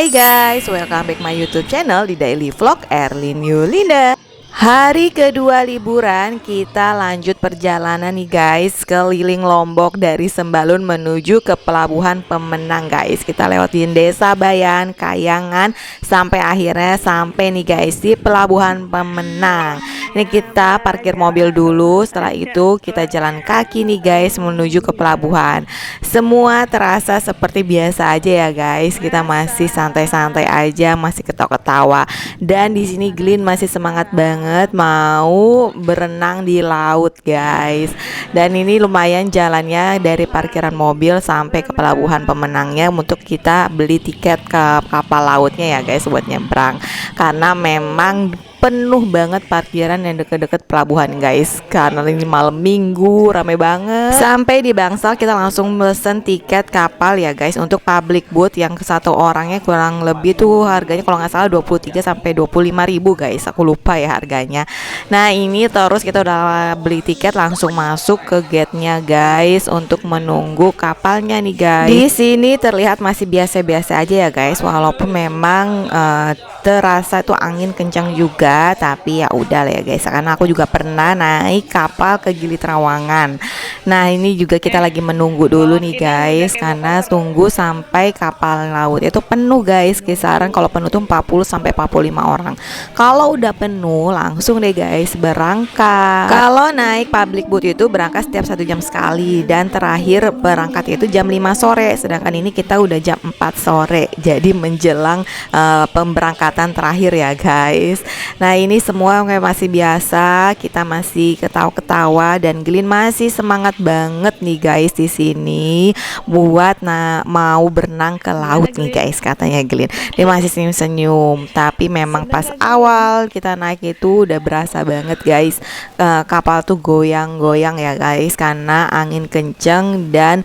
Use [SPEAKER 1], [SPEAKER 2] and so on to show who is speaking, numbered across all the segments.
[SPEAKER 1] Hai guys, welcome back my YouTube channel di Daily Vlog Erlin Yulinda. Hari kedua liburan kita lanjut perjalanan nih guys, keliling Lombok dari Sembalun menuju ke Pelabuhan Pemenang guys. Kita lewatin Desa Bayan, Kayangan, sampai akhirnya sampai nih guys di Pelabuhan Pemenang. Ini kita parkir mobil dulu, setelah itu kita jalan kaki nih guys menuju ke pelabuhan. Semua terasa seperti biasa aja ya guys. Kita masih santai-santai aja, masih ketawa-ketawa. Dan di sini Glyn masih semangat banget mau berenang di laut guys. Dan ini lumayan jalannya dari parkiran mobil sampai ke Pelabuhan Pemenangnya untuk kita beli tiket ke kapal lautnya ya guys buat nyebrang. Karena memang penuh banget parkiran yang deket-deket pelabuhan guys, karena ini malam minggu rame banget. Sampai di Bangsal kita langsung pesen tiket kapal ya guys untuk public boat yang satu orangnya kurang lebih tuh harganya kalau nggak salah 23 sampai 25 ribu guys, aku lupa ya harganya. Nah ini terus kita udah beli tiket langsung masuk ke gate-nya guys untuk menunggu kapalnya nih guys. Di sini terlihat masih biasa-biasa aja ya guys, walaupun memang terasa tuh angin kencang juga, tapi ya udah lah ya guys, karena aku juga pernah naik kapal ke Gili Trawangan. Nah ini juga kita lagi menunggu dulu nih guys, karena tunggu sampai kapal laut itu penuh guys, kisaran kalau penuh tuh 40 sampai 45 orang. Kalau udah penuh langsung deh guys berangkat. Kalau naik public boat itu berangkat setiap 1 jam sekali, dan terakhir berangkat itu jam 5 sore, sedangkan ini kita udah jam 4 sore, jadi menjelang pemberangkatan terakhir ya guys. Nah ini semua masih biasa, kita masih ketawa-ketawa, dan Glyn masih semangat banget nih guys di sini buat mau berenang ke laut nih guys, katanya Glyn. Dia masih senyum-senyum, tapi memang pas awal kita naik itu udah berasa banget guys, kapal tuh goyang-goyang ya guys, karena angin kenceng dan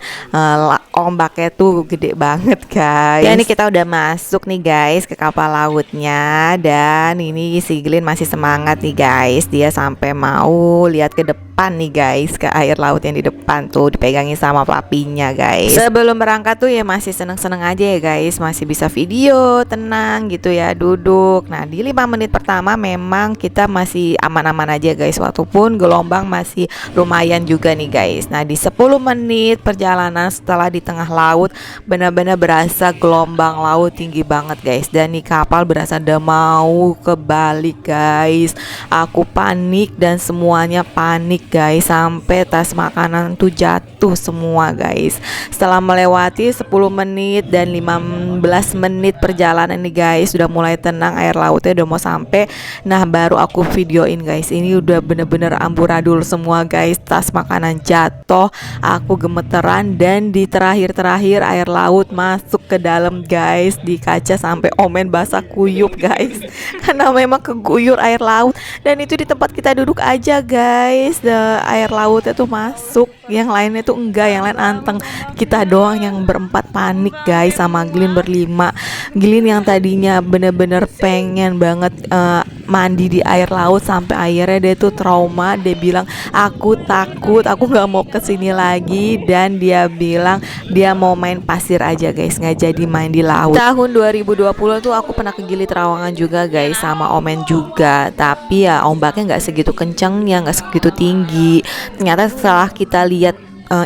[SPEAKER 1] ombaknya tuh gede banget guys. Ya ini kita udah masuk nih guys ke kapal lautnya, dan ini si Glyn masih semangat nih guys, dia sampai mau lihat ke depan nih guys, ke air laut yang di depan tuh dipegangin sama papinya guys. Sebelum berangkat tuh ya masih seneng-seneng aja ya guys, masih bisa video tenang gitu ya, duduk. Nah di 5 menit pertama memang kita masih aman-aman aja guys, walaupun gelombang masih lumayan juga nih guys. Nah di 10 menit perjalanan setelah di tengah laut, benar-benar berasa gelombang laut tinggi banget guys, dan nih kapal berasa udah mau kebalik guys. Aku panik dan semuanya panik guys, sampai tas makanan tuh jatuh semua guys. Setelah melewati 10 menit dan 15 menit perjalanan nih guys, udah mulai tenang, air lautnya udah mau sampai. Nah baru aku videoin guys, ini udah bener-bener amburadul semua guys, tas makanan jatuh, aku gemeteran, dan di terakhir air laut masuk ke dalam guys, di kaca sampai omen basah kuyup guys karena memang keguyur air laut. Dan itu di tempat kita duduk aja guys, air lautnya tuh masuk, yang lainnya tuh enggak, yang lain anteng. Kita doang yang berempat panik guys, sama Glyn berlima. Glyn yang tadinya bener-bener pengen banget mandi di air laut, sampai akhirnya dia tuh trauma, dia bilang aku takut, aku nggak mau kesini lagi, dan dia bilang dia mau main pasir aja guys, nggak jadi main di laut. Tahun 2020 tuh aku pernah ke Gili Trawangan juga guys, sama Omen juga, tapi ya ombaknya nggak segitu kencengnya, nggak segitu tinggi. Ternyata setelah kita lihat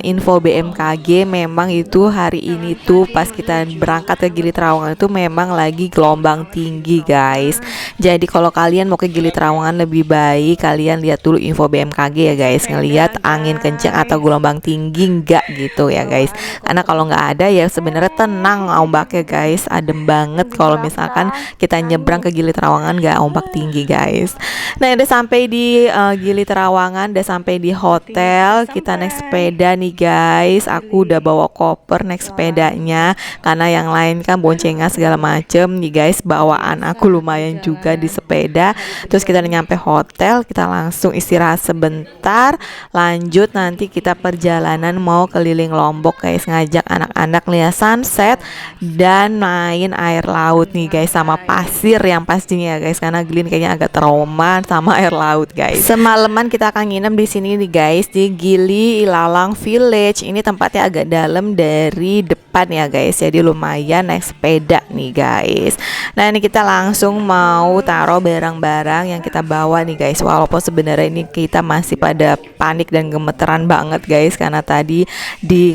[SPEAKER 1] info BMKG, memang itu hari ini tuh pas kita berangkat ke Gili Trawangan itu memang lagi gelombang tinggi guys. Jadi kalau kalian mau ke Gili Trawangan lebih baik kalian lihat dulu info BMKG ya guys, ngelihat angin kencang atau gelombang tinggi enggak gitu ya guys. Karena kalau nggak ada ya sebenarnya tenang ombaknya guys, adem banget kalau misalkan kita nyebrang ke Gili Trawangan nggak ombak tinggi guys. Nah udah sampai di Gili Trawangan, udah sampai di hotel, kita naik sepeda nih guys. Aku udah bawa koper naik sepedanya, karena yang lain kan boncengan segala macem nih guys, bawaan aku lumayan juga di sepeda. Terus kita udah nyampe hotel, kita langsung istirahat sebentar, lanjut nanti kita perjalanan mau keliling Lombok guys, ngajak anak-anak lihat sunset dan main air laut nih guys, sama pasir yang pastinya ya guys, karena Glyn kayaknya agak trauma sama air laut guys. Semalaman kita akan nginep di sini nih guys, di Gili Ilalang Village. Ini tempatnya agak dalam dari depan ya guys, jadi lumayan naik sepeda nih guys. Nah ini kita langsung mau taruh barang-barang yang kita bawa nih guys. Walaupun sebenarnya ini kita masih pada panik dan gemeteran banget guys, karena tadi di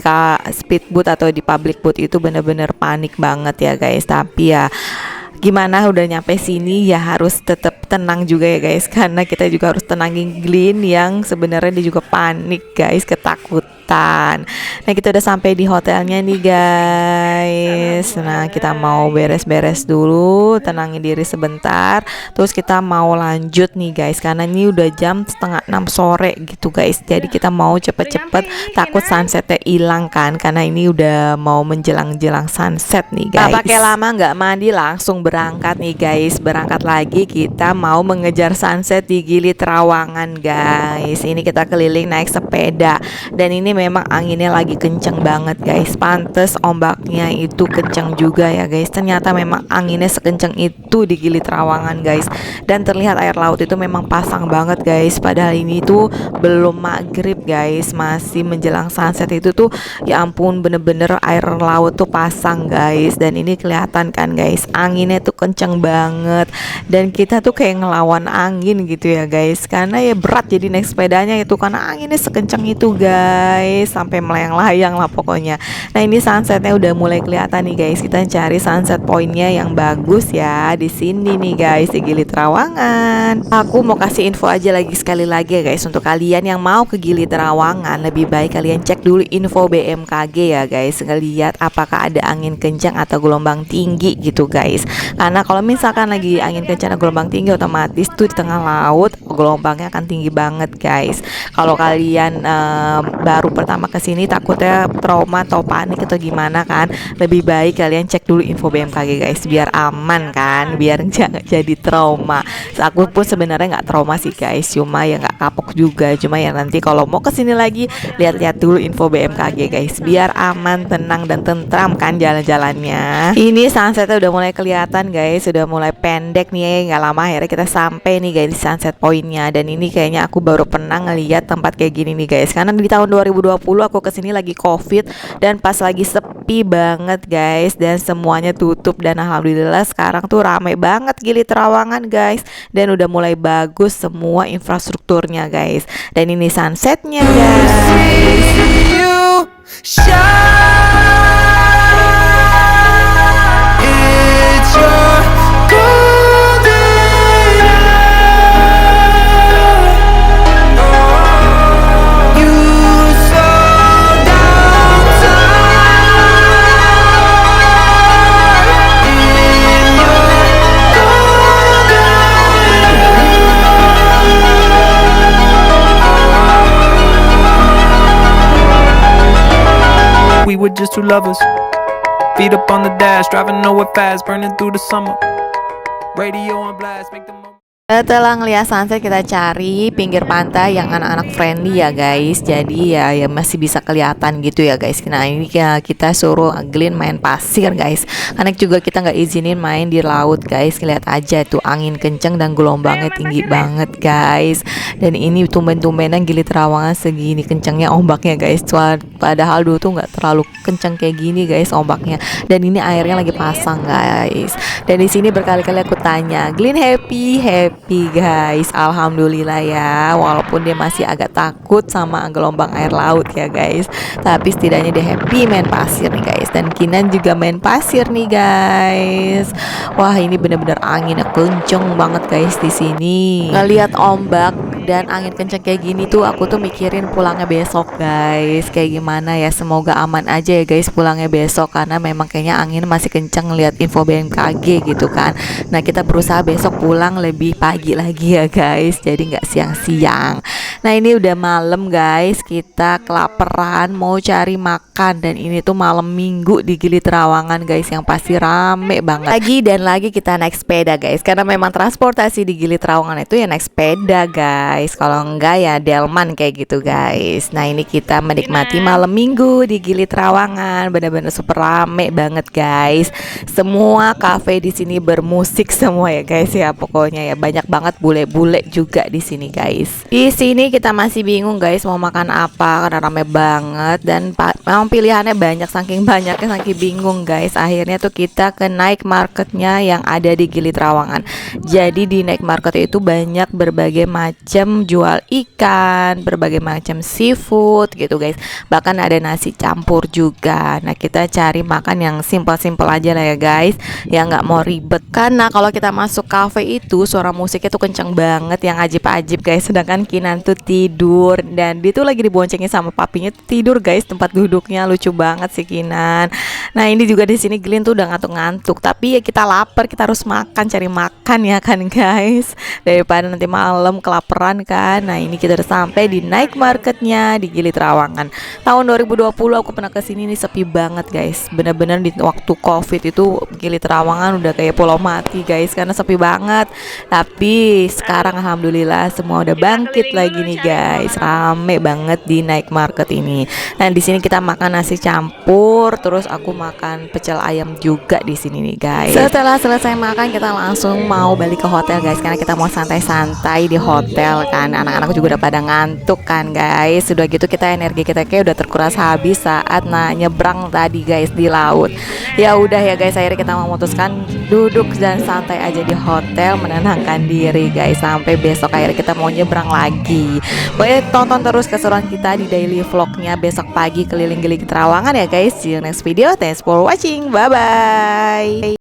[SPEAKER 1] speedboat atau di public boat itu bener-bener panik banget ya guys. Tapi ya gimana, udah nyampe sini ya harus tetap tenang juga ya guys, karena kita juga harus tenangin Glenn yang sebenarnya dia juga panik guys, ketakutan. Nah kita udah sampai di hotelnya nih guys. Nah kita mau beres-beres dulu, tenangin diri sebentar, terus kita mau lanjut nih guys, karena ini udah jam 5:30 sore gitu guys. Jadi kita mau cepet-cepet, takut sunsetnya hilang kan, karena ini udah mau menjelang-jelang sunset nih guys. Pakai lama nggak mandi, langsung berangkat nih guys. Berangkat lagi, kita mau mengejar sunset di Gili Trawangan guys. Ini kita keliling naik sepeda, dan ini memang anginnya lagi kenceng banget guys. Pantes ombaknya itu kenceng juga ya guys. Ternyata memang anginnya sekenceng itu di Gili Trawangan guys. Dan terlihat air laut itu memang pasang banget guys. Padahal ini tuh belum maghrib guys, masih menjelang sunset itu tuh ya ampun, bener-bener air laut tuh pasang guys. Dan ini kelihatan kan guys, anginnya tuh kenceng banget, dan kita tuh kayak ngelawan angin gitu ya guys, karena ya berat jadi naik sepedanya itu, karena anginnya sekenceng itu guys, sampai melayang-layang lah pokoknya. Nah ini sunsetnya udah mulai kelihatan nih guys. Kita cari sunset pointnya yang bagus ya di sini nih guys, di Gili Trawangan. Aku mau kasih info aja lagi sekali lagi ya guys, untuk kalian yang mau ke Gili Trawangan, lebih baik kalian cek dulu info BMKG ya guys, ngeliat apakah ada angin kencang atau gelombang tinggi gitu guys. Karena kalau misalkan lagi angin kencang gelombang tinggi, otomatis tuh di tengah laut gelombangnya akan tinggi banget guys. Kalau kalian baru pertama kesini takutnya trauma atau panik atau gimana kan, lebih baik kalian cek dulu info BMKG guys, biar aman kan, biar jangan jadi trauma. Aku pun sebenarnya nggak trauma sih guys, cuma ya nggak kapok juga, cuma ya nanti kalau mau kesini lagi lihat-lihat dulu info BMKG guys, biar aman, tenang dan tentram kan jalan-jalannya. Ini sunsetnya udah mulai kelihatan guys, sudah mulai pendek nih, nggak lama akhirnya kita sampai nih guys di sunset pointnya. Dan ini kayaknya aku baru pernah ngeliat tempat kayak gini nih guys, karena di tahun 2020 aku kesini lagi covid, dan pas lagi sepi banget guys, dan semuanya tutup. Dan alhamdulillah sekarang tuh rame banget Gili Trawangan guys, dan udah mulai bagus semua infrastrukturnya guys. Dan ini sunsetnya guys.
[SPEAKER 2] We were just two lovers, feet up on the dash, driving nowhere fast, burning through the summer. Radio on blast, make the moment.
[SPEAKER 1] Setelah ngeliat sunset, kita cari pinggir pantai yang anak-anak friendly ya guys. Jadi ya masih bisa kelihatan gitu ya guys. Nah ini kita suruh Glenn main pasir guys, karena juga kita nggak izinin main di laut guys. Lihat aja tuh angin kenceng dan gelombangnya tinggi banget guys. Dan ini tumben-tumbenan Gili Trawangan segini kencengnya ombaknya guys. Padahal dulu tuh nggak terlalu kenceng kayak gini guys ombaknya. Dan ini airnya lagi pasang guys. Dan di sini berkali-kali aku tanya, Glenn happy guys. Alhamdulillah ya, walaupun dia masih agak takut sama gelombang air laut ya guys, tapi setidaknya dia happy main pasir nih guys. Dan Kinan juga main pasir nih guys. Wah ini bener-bener anginnya kenceng banget guys di sini. Ngelihat ombak dan angin kenceng kayak gini tuh aku tuh mikirin pulangnya besok guys, kayak gimana ya. Semoga aman aja ya guys pulangnya besok, karena memang kayaknya angin masih kenceng lihat info BMKG gitu kan. Nah kita berusaha besok pulang lebih pagi lagi ya guys, jadi nggak siang-siang. Nah ini udah malam guys, kita kelaparan mau cari makan, dan ini tuh malam minggu di Gili Trawangan guys, yang pasti rame banget. Lagi dan lagi kita naik sepeda guys, karena memang transportasi di Gili Trawangan itu ya naik sepeda guys, kalau enggak ya delman kayak gitu guys. Nah ini kita menikmati malam minggu di Gili Trawangan, bener-bener super rame banget guys. Semua kafe di sini bermusik semua ya guys ya, pokoknya ya banyak banget bule-bule juga di sini guys. Di sini sini kita masih bingung guys mau makan apa karena rame banget dan memang pilihannya banyak, saking banyaknya saking bingung guys. Akhirnya tuh kita ke night marketnya yang ada di Gili Trawangan. Jadi di night market itu banyak berbagai macam jual ikan, berbagai macam seafood gitu guys. Bahkan ada nasi campur juga. Nah kita cari makan yang simpel-simpel aja lah ya guys, yang nggak mau ribet. Karena kalau kita masuk cafe itu suara musiknya tuh kenceng banget, yang ajib-ajib guys. Sedangkan Kinan tuh tidur dan dia tuh lagi diboncengin sama papinya tuh tidur guys, tempat duduknya lucu banget sih Kinan. Nah ini juga di sini Glin tuh udah ngantuk-ngantuk, tapi ya kita lapar, kita harus makan, cari makan ya kan guys, daripada nanti malam kelaparan kan. Nah ini kita udah sampai di night marketnya di Gili Trawangan. Tahun 2020 aku pernah kesini nih, sepi banget guys, bener-bener di waktu covid itu Gili Trawangan udah kayak pulau mati guys, karena sepi banget. Tapi sekarang alhamdulillah semua udah bangkit lagi nih guys, rame banget di night market ini. Nah di sini kita makan nasi campur, terus aku makan pecel ayam juga di sini nih guys. Setelah selesai makan kita langsung mau balik ke hotel guys, karena kita mau santai-santai di hotel kan. Anak-anak juga udah pada ngantuk kan guys. Sudah gitu kita energi kita kayak udah terkuras habis saat nyebrang tadi guys di laut. Ya udah ya guys, akhirnya kita memutuskan duduk dan santai aja di hotel, menenangkan diri guys, sampai besok akhirnya kita mau nyebrang lagi. Boleh tonton terus keseruan kita di daily vlognya besok pagi keliling Gili Trawangan ya guys. See you next video, thanks for watching, bye bye.